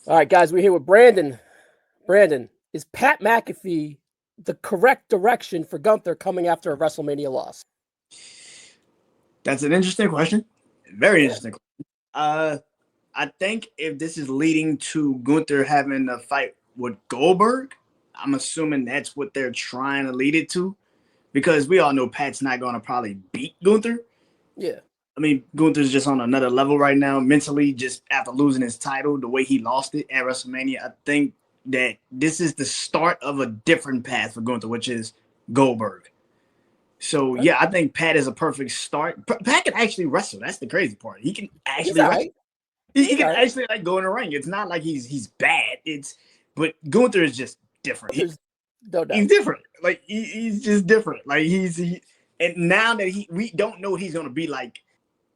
All right, guys, we're here with Brandon. Brandon, is Pat McAfee the correct direction for Gunther coming after a WrestleMania loss? That's an interesting question. Very Yeah. interesting. Uh, I think if this is leading to Gunther having a fight with Goldberg, I'm assuming that's what they're trying to lead it to, because we all know Pat's not going to probably beat Gunther. Yeah. I mean, Gunther's just on another level right now mentally, just after losing his title, the way he lost it at WrestleMania. I think that this is the start of a different path for Gunther, which is Goldberg. So Okay. yeah, I think Pat is a perfect start. Pat can actually wrestle. That's the crazy part. He can He's actually all wrestle. right. He He's all can right. actually like go in the ring. It's not like he's bad. But Gunther is just different. There's no He's doubt. different. Like he's just different. Like and now that we don't know what he's gonna be like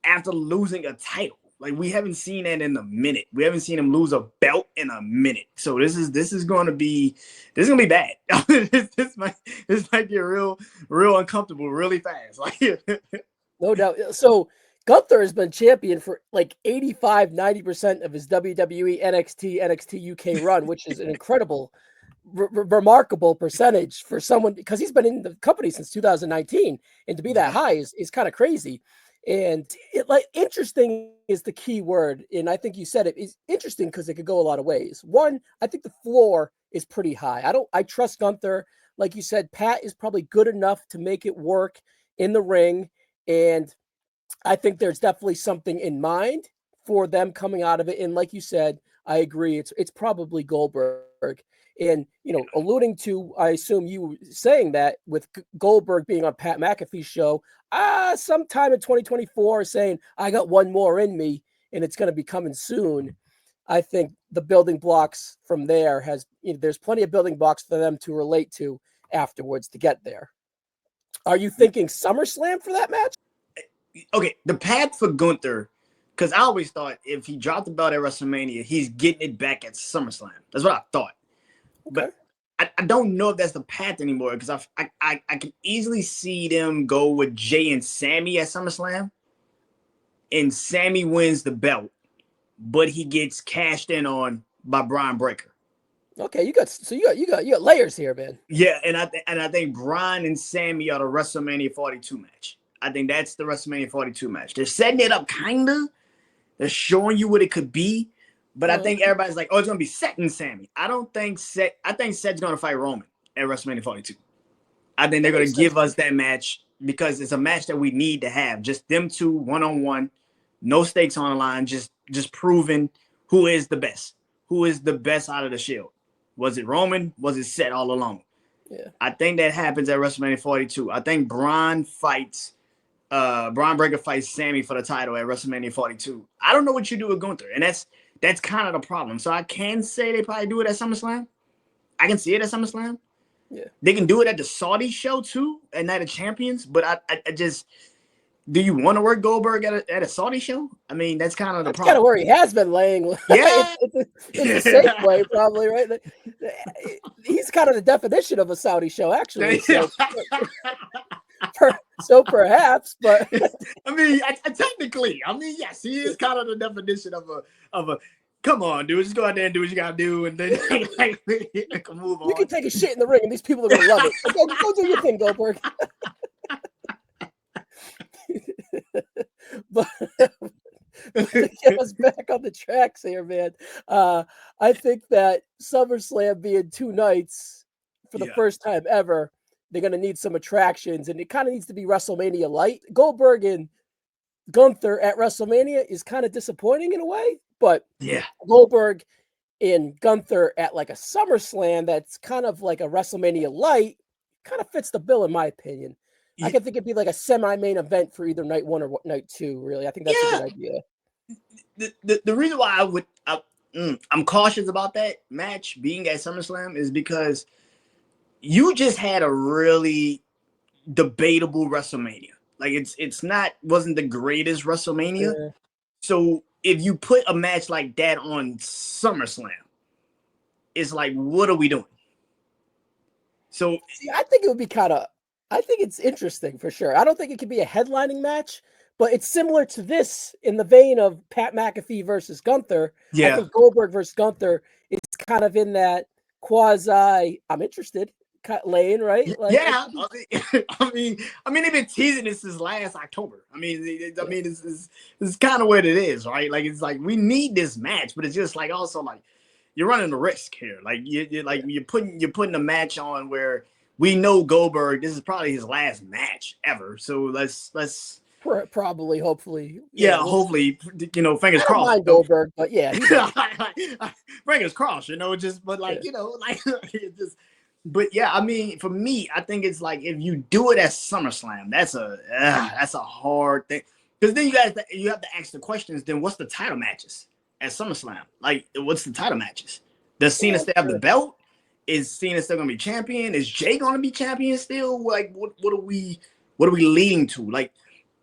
after losing a title. Like we haven't seen that in a minute. We haven't seen him lose a belt in a minute. So this is gonna be bad. this might get real uncomfortable really fast. Like No doubt. So Gunther has been champion for like 85, 90% of his WWE NXT UK run, which is an incredible, remarkable percentage for someone because he's been in the company since 2019. And to be that yep. high is kind of crazy. And it like interesting is the key word. And I think you said it is interesting because it could go a lot of ways. One, I think the floor is pretty high. I trust Gunther. Like you said, Pat is probably good enough to make it work in the ring. And I think there's definitely something in mind for them coming out of it. And like you said, I agree. It's probably Goldberg. And alluding to, I assume you saying that with Goldberg being on Pat McAfee's show, sometime in 2024, saying I got one more in me, and it's going to be coming soon. I think the building blocks from there there's plenty of building blocks for them to relate to afterwards to get there. Are you thinking SummerSlam for that match? Okay, the path for Gunther, because I always thought if he dropped the belt at WrestleMania, he's getting it back at SummerSlam. That's what I thought. Okay. But I don't know if that's the path anymore, because I can easily see them go with Jay and Sammy at SummerSlam, and Sammy wins the belt, but he gets cashed in on by Brian Breaker. Okay, you got layers here, man. Yeah, and I think Brian and Sammy are the WrestleMania 42 match. I think that's the WrestleMania 42 match. They're setting it up kinda. They're showing you what it could be, but I think everybody's like, "Oh, it's gonna be Seth and Sammy." I don't think Seth. I think Seth's gonna fight Roman at WrestleMania 42. I think they're That gonna makes sense. give us that match because it's a match that we need to have. Just them two one on one, no stakes on the line. Just proving who is the best. Who is the best out of the Shield? Was it Roman? Was it Seth all along? Yeah. I think that happens at WrestleMania 42. I think Braun Breaker fights Sammy for the title at WrestleMania 42. I don't know what you do with Gunther, and that's kind of the problem. So I can say they probably do it at SummerSlam. I can see it at SummerSlam. Yeah. They can do it at the Saudi show too, at Night of Champions. But I just, do you want to work Goldberg at a Saudi show? I mean, that's kind of the That's kind of problem. where he has been laying. Yeah. It's a safe way, probably, right? He's kind of the definition of a Saudi show, actually. So, so perhaps, but I mean, technically, yes, he is kind of the definition of a. Come on, dude, just go out there and do what you gotta do, and then can move you can on. take a shit in the ring, and these people are gonna love it. So go do your thing, Goldberg. but to get us back on the tracks here, man. I think that SummerSlam being 2 nights for the Yeah, first time ever, they're going to need some attractions, and it kind of needs to be WrestleMania light. Goldberg and Gunther at WrestleMania is kind of disappointing in a way, but yeah. Goldberg and Gunther at like a SummerSlam that's kind of like a WrestleMania light kind of fits the bill, in my opinion. I Yeah, can think it'd be like a semi-main event for either night one or night two. Really, I think that's a good yeah. idea. The reason why I'm cautious about that match being at SummerSlam is because you just had a really debatable WrestleMania. Like it's not wasn't the greatest WrestleMania. Yeah. So if you put a match like that on SummerSlam, it's like, what are we doing? So See, I think it would be kind of. I think it's interesting for sure. I don't think it could be a headlining match, But it's similar to this in the vein of Pat McAfee versus Gunther. I Yeah. think Goldberg versus Gunther is kind of in that quasi I'm interested lane, right? Like Yeah, I mean, they've been teasing this since last October. I mean, it's kind of what it is, right? Like, it's like we need this match, but it's just like also like you're running a risk here. Like you're putting a match on where we know Goldberg. This is probably his last match ever. So let's probably, hopefully, yeah, we'll see. hopefully, fingers I don't crossed. mind Goldberg, but yeah, he's Fingers crossed, just but like like it just. But yeah, I mean, for me, I think it's like if you do it at SummerSlam, that's a hard thing because then you have to ask the questions. Then what's the title matches at SummerSlam? Like, what's the title matches? Does Cena still have the belt? Is Cena still gonna be champion? Is Jay gonna be champion still? Like, what are we leading to? Like,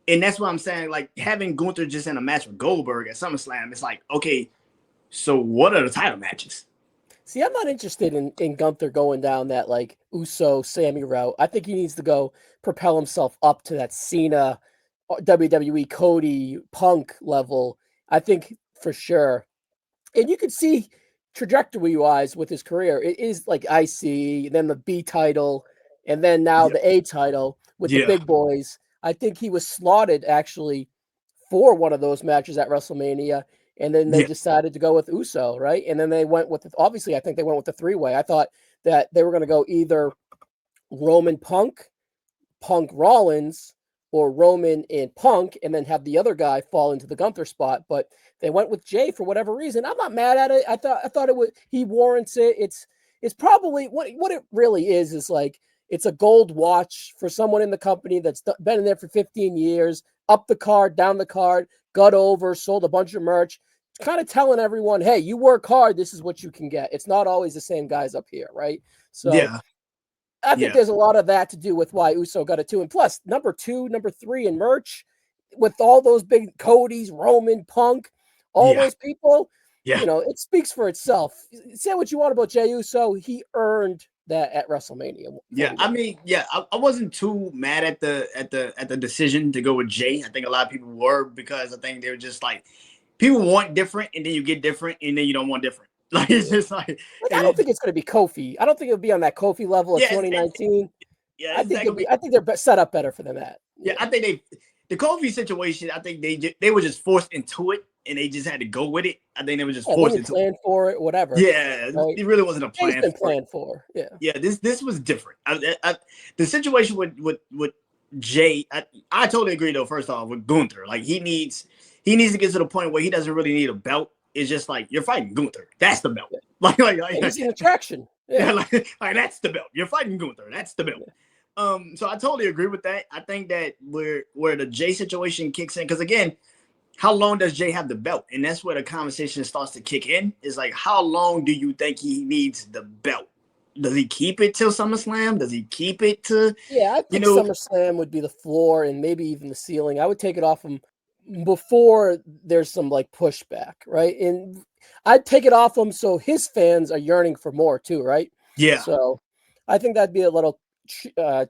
and that's what I'm saying. Like, having Gunther just in a match with Goldberg at SummerSlam, it's like, okay, so what are the title matches? See, I'm not interested in Gunther going down that like Uso Sammy route. I think he needs to go propel himself up to that Cena, WWE Cody Punk level. I think for sure. And you can see trajectory wise with his career, it is like IC, then the B title, and then now Yeah, the A title with the yeah, big boys. I think he was slotted actually for one of those matches at WrestleMania. And then they yeah, decided to go with Uso, right? And then they went with, obviously, I think they went with the three-way. I thought that they were going to go either Roman Punk Rollins, or Roman and Punk, and then have the other guy fall into the Gunther spot. But they went with Jay for whatever reason. I'm not mad at it. I thought it would. He warrants it. It's probably what it really is like it's a gold watch for someone in the company that's been in there for 15 years. Up the card, down the card, got over, sold a bunch of merch. It's kind of telling everyone, hey, you work hard. This is what you can get. It's not always the same guys up here, right? So yeah, I think yeah, there's a lot of that to do with why Uso got it too. And plus, number 2, number 3 in merch with all those big Cody's, Roman, Punk, all yeah, those people, yeah. it speaks for itself. Say what you want about Jey Uso. He earned that at WrestleMania. Yeah, I mean, yeah, I wasn't too mad at the decision to go with Jay. I think a lot of people were because I think they were just like people want different, and then you get different, and then you don't want different. Like it's just like I don't think it's going to be Kofi. I don't think it'll be on that Kofi level of yeah, 2019. yeah, I it's not think gonna be. I think they're set up better for than that. Yeah, I think the Kofi situation. I think they were just forced into it, and they just had to go with it. I think they were just When forced you into it. plan for it, whatever. Yeah, Right? it really wasn't a Jay's plan been for it. planned for. Yeah. Yeah, this was different. The situation with Jay, I totally agree though. First off, with Gunther, like he needs to get to the point where he doesn't really need a belt. It's just like you're fighting Gunther. That's the belt. He's an attraction. Yeah, like that's the belt. You're fighting Gunther. That's the belt. So I totally agree with that. I think that where the Jay situation kicks in, because again, how long does Jay have the belt? And that's where the conversation starts to kick in. Is like, how long do you think he needs the belt? Does he keep it till SummerSlam? Does he keep it to, Yeah, I think SummerSlam would be the floor and maybe even the ceiling. I would take it off him before there's some like pushback, right? And I'd take it off him so his fans are yearning for more too, right? yeah. So I think that'd be a little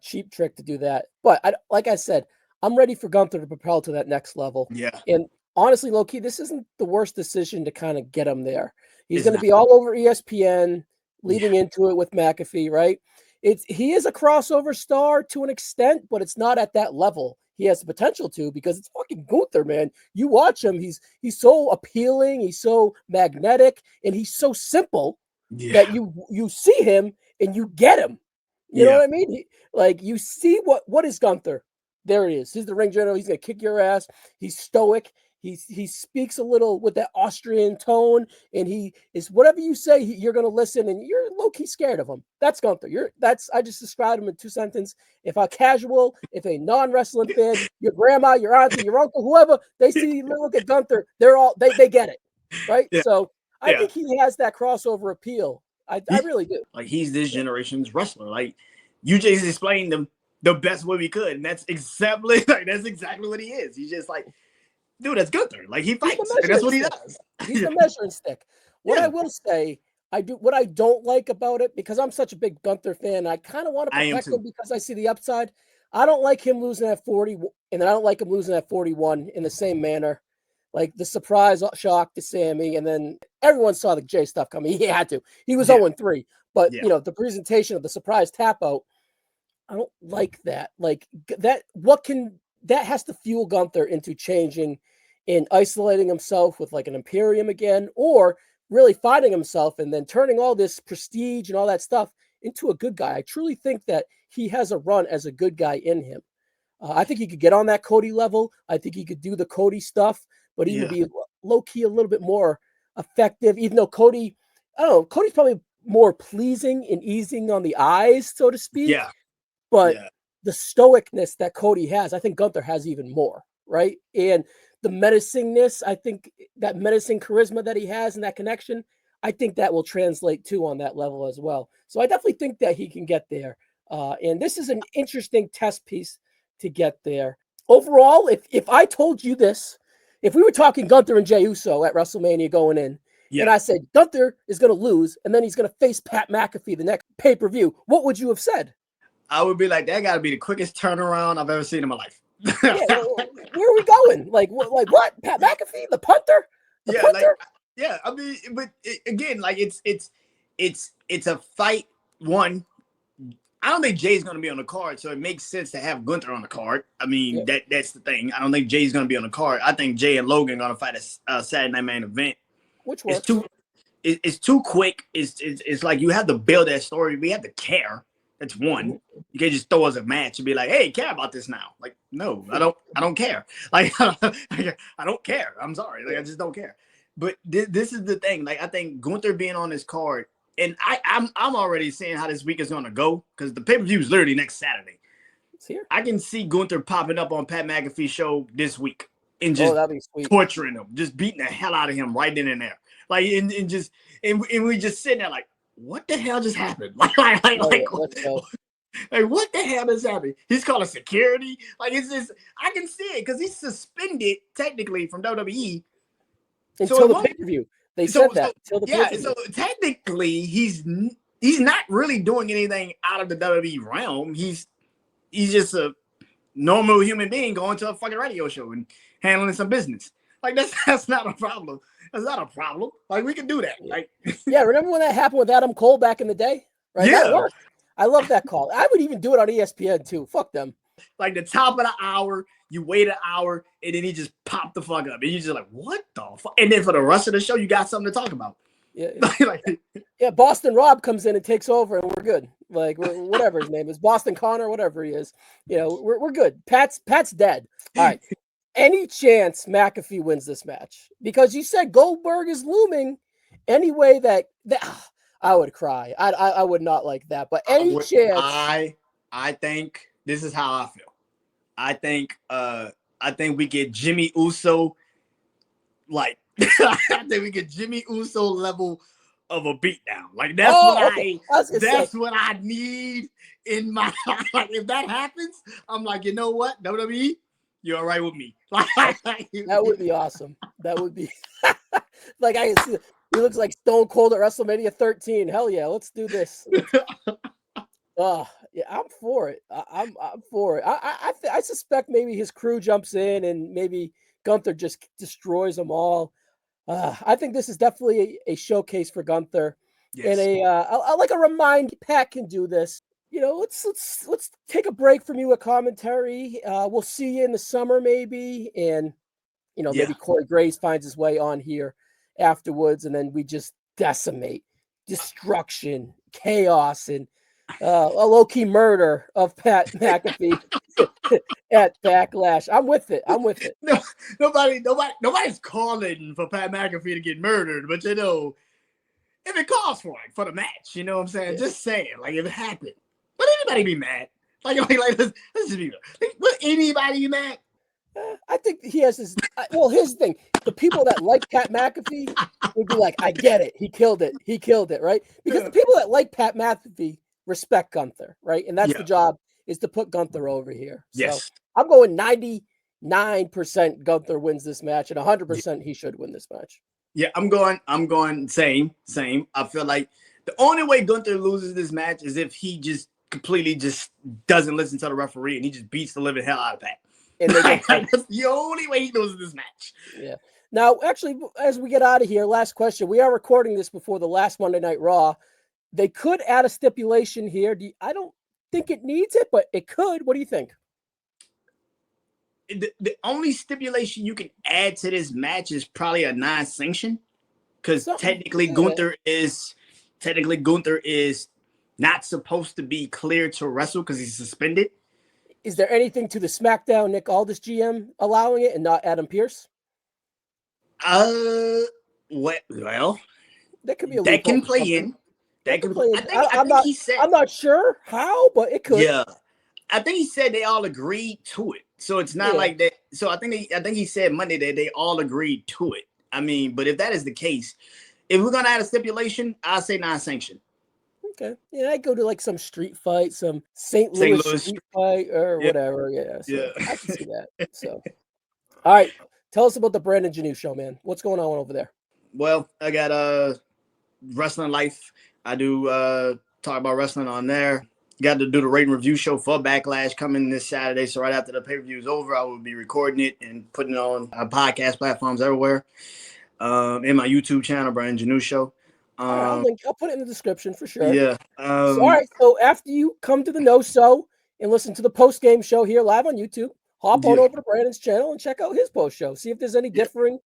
cheap trick to do that. But like I said, I'm ready for Gunther to propel to that next level. Yeah. And honestly, low key, this isn't the worst decision to kind of get him there. He's It's going to not. be all over ESPN leading Yeah. into it with McAfee, right? He is a crossover star to an extent, but it's not at that level. He has the potential to because it's fucking Gunther, man. You watch him; he's so appealing, he's so magnetic, and he's so simple that Yeah. you see him and you get him. You know Yeah. what I mean? Like you see what is Gunther? There it is. He's the ring general. He's gonna kick your ass. He's stoic. He speaks a little with that Austrian tone, and he is whatever you say, you're gonna listen, and you're low key scared of him. That's Gunther. I just described him in 2 sentences. If a casual, if a non-wrestling fan, your grandma, your auntie, your uncle, whoever, they look at Gunther, they get it, right? Yeah. So I Yeah. think he has that crossover appeal. I really do. Like he's this generation's wrestler. Like you just explained them the best way we could, and that's exactly what he is. He's just like, dude, that's Gunther. Like he He's the fights, and that's measuring what he stick. does. He's Yeah. the measuring stick. What Yeah. I will say, what I don't like about it, because I'm such a big Gunther fan, I kind of want to I am protect him too. because I see the upside. I don't like him losing at 40, and then I don't like him losing at 41 in the same manner. Like the surprise shock to Sammy, and then everyone saw the Jay stuff coming. He had to. He was 0-3. But, the presentation of the surprise tap out, I don't like that. Like that, that has to fuel Gunther into changing and isolating himself with like an Imperium again, or really finding himself and then turning all this prestige and all that stuff into a good guy. I truly think that he has a run as a good guy in him. I think he could get on that Cody level. I think he could do the Cody stuff, but he would be low key a little bit more effective, even though Cody, I don't know, Cody's probably more pleasing and easing on the eyes, so to speak. Yeah. But the stoicness that Cody has, I think Gunther has even more, right? And the menacingness, I think that menacing charisma that he has and that connection, I think that will translate too on that level as well. So I definitely think that he can get there. And this is an interesting test piece to get there. Overall, if I told you this, if we were talking Gunther and Jey Uso at WrestleMania going in, and I said Gunther is going to lose, and then he's going to face Pat McAfee the next pay-per-view, what would you have said? I would be like, that got to be the quickest turnaround I've ever seen in my life. Where are we going? Like what? Pat McAfee, the punter? The punter? I mean, but again, like it's a fight. One, I don't think Jay's going to be on the card, so it makes sense to have Gunther on the card. I mean, that's the thing. I don't think Jay's going to be on the card. I think Jay and Logan are going to fight a Saturday Night Main Event. Which works. It's too quick. It's like you have to build that story. We have to care. That's one. You can't just throw us a match and be like, "Hey, care about this now." Like, no, I don't care. Like, I don't care. I'm sorry. Like, I just don't care. But this is the thing. Like, I think Gunther being on this card, and I'm already seeing how this week is going to go because the pay-per-view is literally next Saturday. It's here. I can see Gunther popping up on Pat McAfee's show this week and just that'd be sweet. Torturing him, just beating the hell out of him right then and there. Like, and we just sitting there like, what the hell just happened? Like, what the hell is happening? He's calling security. Like, it's just, I can see it because he's suspended technically from WWE until the pay-per-view. They said that. So technically, he's not really doing anything out of the WWE realm. He's just a normal human being going to a fucking radio show and handling some business. Like, that's not a problem. That's not a problem. Like, we can do that. Like, remember when that happened with Adam Cole back in the day? Right? Yeah. That worked. I love that call. I would even do it on ESPN too. Fuck them. Like the top of the hour, you wait an hour, and then he just popped the fuck up. And you're just like, what the fuck? And then for the rest of the show, you got something to talk about. Yeah. Boston Rob comes in and takes over, and we're good. Like, whatever his name is, Boston Connor, whatever he is. We're good. Pat's dead. All right. Any chance McAfee wins this match? Because you said Goldberg is looming. Any way that I would cry. I would not like that. But any chance? I think this is how I feel. I think we get Jimmy Uso. Like, I think we get Jimmy Uso level of a beatdown. Like, that's what I need in my life. Like, if that happens, I'm like, you know what, WWE, you're all right with me. That would be awesome. That would be like, I can see he looks like Stone Cold at WrestleMania 13. Hell yeah, let's do this. I'm for it. I'm for it. I suspect maybe his crew jumps in and maybe Gunther just destroys them all. I think this is definitely a showcase for Gunther, and I like a remind. Pat can do this. Let's take a break from you at commentary. We'll see you in the summer maybe, and maybe Corey Graves finds his way on here afterwards, and then we just decimate, destruction, chaos, and a low-key murder of Pat McAfee at Backlash. I'm with it. No, nobody's calling for Pat McAfee to get murdered, but if it calls for it for the match, you know what I'm saying? Just saying, like, if it happened, would anybody be mad? Like let's just be like, would anybody be mad? I think he has his. Well, here's the thing: the people that like Pat McAfee would be like, "I get it. He killed it. Right?" Because the people that like Pat McAfee respect Gunther, right? And that's the job, is to put Gunther over here. So I'm going 99% Gunther wins this match, and 100% he should win this match. Yeah, I'm going same. I feel like the only way Gunther loses this match is if he just completely just doesn't listen to the referee, and he just beats the living hell out of Pat. And they go That's the only way he loses this match. Yeah. Now, actually, as we get out of here, last question. We are recording this before the last Monday Night Raw. They could add a stipulation here. I don't think it needs it, but it could. What do you think? The only stipulation you can add to this match is probably a non-sanction, because technically Gunther is not supposed to be cleared to wrestle because he's suspended. Is there anything to the SmackDown Nick Aldis GM allowing it and not Adam Pearce? Well, that could be that can play in. That can play in. I'm not sure how, but it could. Yeah, I think he said they all agreed to it, so it's not like that. So I think he said Monday that they all agreed to it. I mean, but if that is the case, if we're gonna add a stipulation, I'll say non-sanction. Okay. Yeah, I go to like some street fight, some St. Louis street fight or whatever. Yeah. So I can see that. So, all right. Tell us about the Brandon Janeau show, man. What's going on over there? Well, I got Wrestling Life. I do talk about wrestling on there. Got to do the rate and review show for Backlash coming this Saturday. So right after the pay-per-view is over, I will be recording it and putting it on podcast platforms everywhere. In my YouTube channel, Brandon Janeau Show. I'll put it in the description for sure. Yeah. All right. So after you come to the No-So and listen to the post-game show here live on YouTube, hop on over to Brandon's channel and check out his post show. See if there's any differing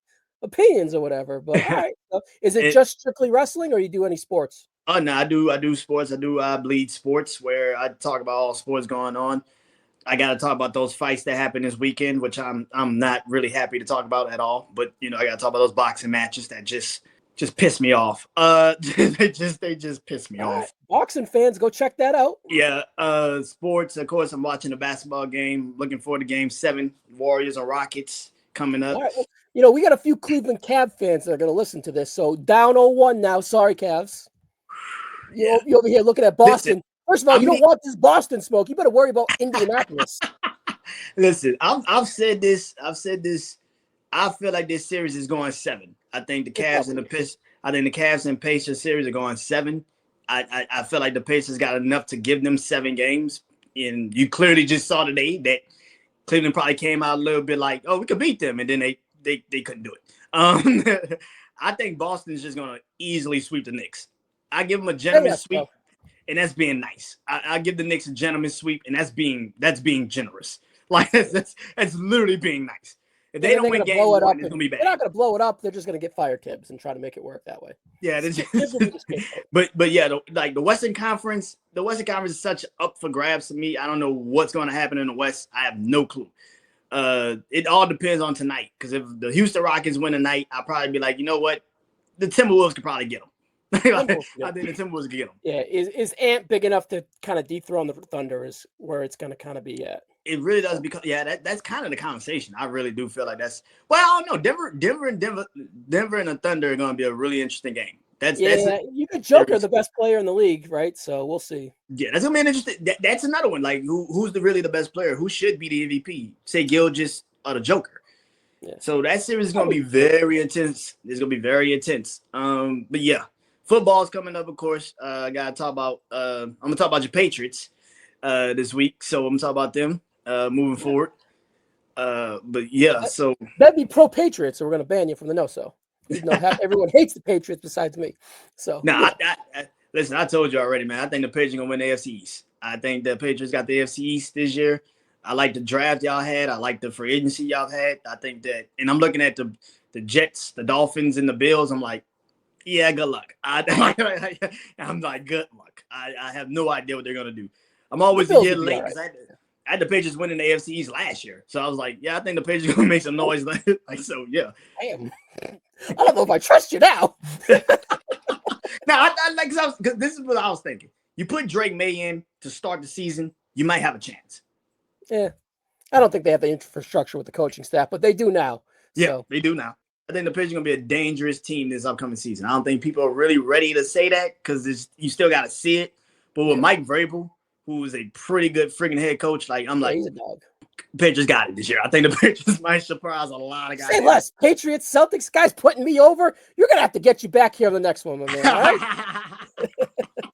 opinions or whatever. But all right. So is it just strictly wrestling, or you do any sports? Oh no, I do sports. I do Bleed Sports, where I talk about all sports going on. I got to talk about those fights that happened this weekend, which I'm not really happy to talk about at all. But I got to talk about those boxing matches that just piss me off. They just piss me off. Boxing fans, go check that out. Yeah. Sports, of course. I'm watching the basketball game. Looking forward to Game 7, Warriors and Rockets coming up. All right. Well, we got a few Cleveland Cavs fans that are going to listen to this. So down 0-1 now. Sorry, Cavs. You over here looking at Boston. Listen, first of all, you don't want this Boston smoke. You better worry about Indianapolis. Listen, I've said this. I feel like this series is going 7. I think the Cavs and Pacers series are going 7. I feel like the Pacers got enough to give them 7 games. And you clearly just saw today that Cleveland probably came out a little bit like, oh, we could beat them, and then they couldn't do it. I think Boston's just gonna easily sweep the Knicks. I give them a gentleman's sweep, and that's being nice. I give the Knicks a gentleman's sweep, and that's being generous. Like that's literally being nice. If they don't win game 1, it's gonna be bad. They're not gonna blow it up. They're just gonna get fire Tibbs and try to make it work that way. Yeah, but yeah, the Western Conference. The Western Conference is such up for grabs to me. I don't know what's going to happen in the West. I have no clue. It all depends on tonight. Because if the Houston Rockets win tonight, I'll probably be like, you know what, the Timberwolves could probably get them. I think the Timberwolves could get them. Yeah, is Ant big enough to kind of dethrone the Thunder? Is where it's going to kind of be at. It really does, because that's kind of the conversation. I really do feel like that's. Well, I don't know. Denver and the Thunder are going to be a really interesting game. You could Joker the best player in the league, right? So we'll see. Yeah, that's gonna be an interesting. That's another one. Like who's really the best player? Who should be the MVP? Say Gilgeous or the Joker. Yeah. So that series is gonna be very intense. It's gonna be very intense. But yeah, football's coming up, of course. I gotta talk about. I'm gonna talk about your Patriots this week. So I'm gonna talk about them moving forward. But yeah, so that'd be pro Patriots, so we're gonna ban you from the No-So. Even though everyone hates the Patriots besides me. So listen, I told you already, man. I think the Patriots are gonna win the AFC East. I think the Patriots got the AFC East this year. I like the draft y'all had. I like the free agency y'all had. I think that, and I'm looking at the Jets, the Dolphins, and the Bills. I'm like, yeah, good luck. I'm like, good luck. I have no idea what they're gonna do. I'm always a year late because I had the Patriots winning the AFC East last year. So I was like, yeah, I think the Patriots are gonna make some noise. So yeah. Damn. I don't know if I trust you now. Now, because this is what I was thinking. You put Drake May in to start the season, you might have a chance. Yeah. I don't think they have the infrastructure with the coaching staff, but they do now. Yeah, they do now. I think the Patriots are going to be a dangerous team this upcoming season. I don't think people are really ready to say that because you still got to see it. But with Mike Vrabel, who is a pretty good freaking head coach, like I'm like, he's a dog. Patriots got it this year. I think the Patriots might surprise a lot of guys. Say less. Patriots, Celtics, guys putting me over. You're going to have to get you back here on the next one, my man. All right?